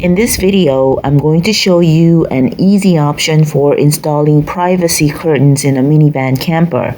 In this video, I'm going to show you an easy option for installing privacy curtains in a minivan camper,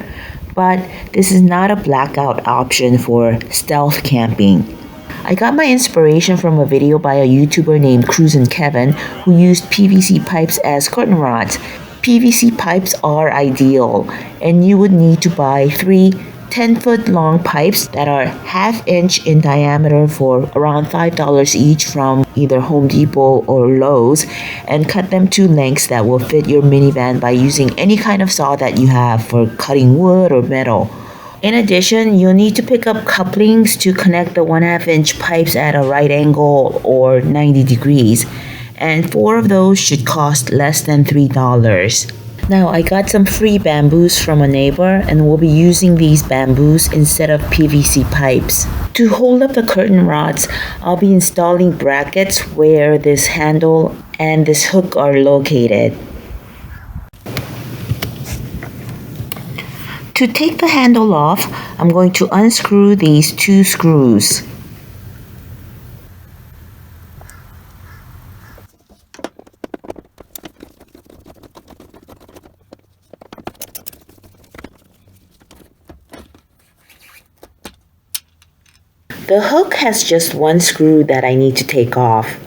but this is not a blackout option for stealth camping. I got my inspiration from a video by a YouTuber named Cruisin' Kevin who used PVC pipes as curtain rods. PVC pipes are ideal, and you would need to buy 3 10-foot long pipes that are ½ inch in diameter for around $5 each from either Home Depot or Lowe's, and cut them to lengths that will fit your minivan by using any kind of saw that you have for cutting wood or metal. In addition, you'll need to pick up couplings to connect the 1/2-inch pipes at a right angle or 90 degrees, and 4 of those should cost less than $3. Now, I got some free bamboos from a neighbor, and we'll be using these bamboos instead of PVC pipes. To hold up the curtain rods, I'll be installing brackets where this handle and this hook are located. To take the handle off, I'm going to unscrew these 2 screws. The hook has just 1 screw that I need to take off.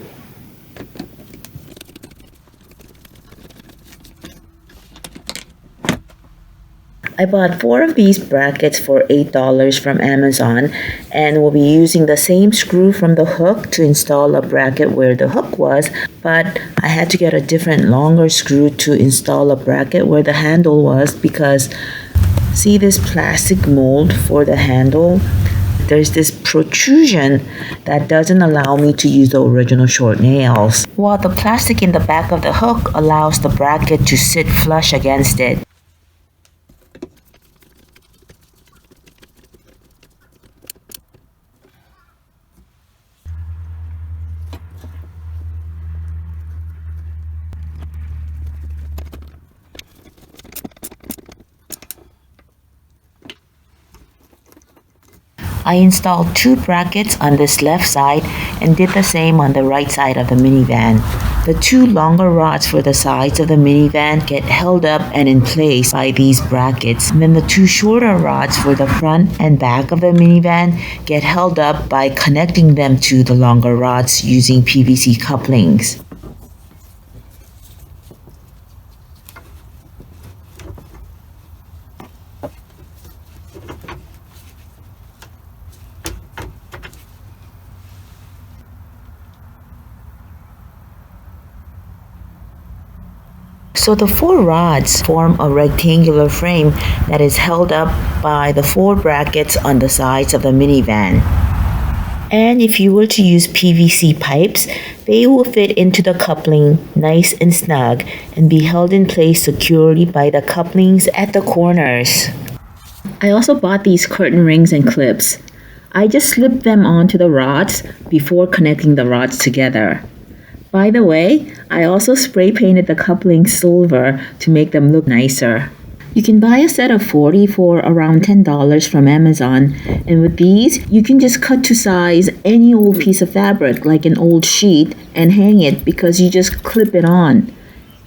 I bought 4 of these brackets for $8 from Amazon, and we'll be using the same screw from the hook to install a bracket where the hook was, but I had to get a different longer screw to install a bracket where the handle was because see this plastic mold for the handle? There's this protrusion that doesn't allow me to use the original short nails, while the plastic in the back of the hook allows the bracket to sit flush against it. I installed 2 brackets on this left side and did the same on the right side of the minivan. The 2 longer rods for the sides of the minivan get held up and in place by these brackets, and then the 2 shorter rods for the front and back of the minivan get held up by connecting them to the longer rods using PVC couplings. So the 4 rods form a rectangular frame that is held up by the 4 brackets on the sides of the minivan. And if you were to use PVC pipes, they will fit into the coupling nice and snug and be held in place securely by the couplings at the corners. I also bought these curtain rings and clips. I just slipped them onto the rods before connecting the rods together. By the way, I also spray painted the couplings silver to make them look nicer. You can buy a set of 40 for around $10 from Amazon, and with these, you can just cut to size any old piece of fabric like an old sheet and hang it because you just clip it on.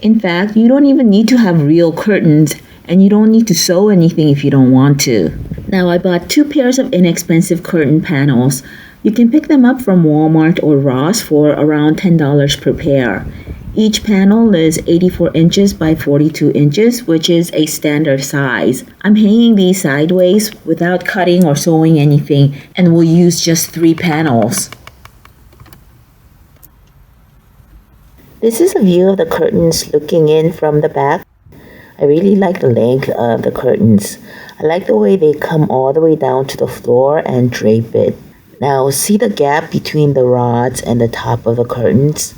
In fact, you don't even need to have real curtains, and you don't need to sew anything if you don't want to. Now, I bought 2 pairs of inexpensive curtain panels. You can pick them up from Walmart or Ross for around $10 per pair. Each panel is 84 inches by 42 inches, which is a standard size. I'm hanging these sideways without cutting or sewing anything, and will use just 3 panels. This is a view of the curtains looking in from the back. I really like the length of the curtains. I like the way they come all the way down to the floor and drape it. Now, see the gap between the rods and the top of the curtains?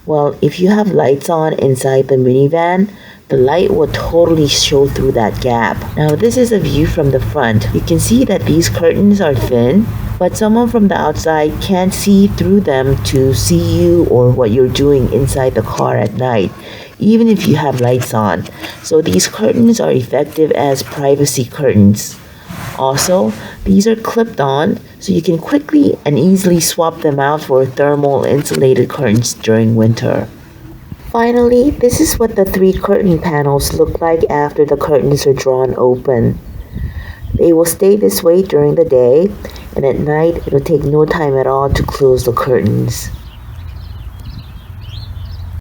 Well, if you have lights on inside the minivan, the light will totally show through that gap. Now, this is a view from the front. You can see that these curtains are thin, but someone from the outside can't see through them to see you or what you're doing inside the car at night, even if you have lights on. So these curtains are effective as privacy curtains. Also, these are clipped on, so you can quickly and easily swap them out for thermal insulated curtains during winter. Finally, this is what the three curtain panels look like after the curtains are drawn open. They will stay this way during the day, and at night it will take no time at all to close the curtains.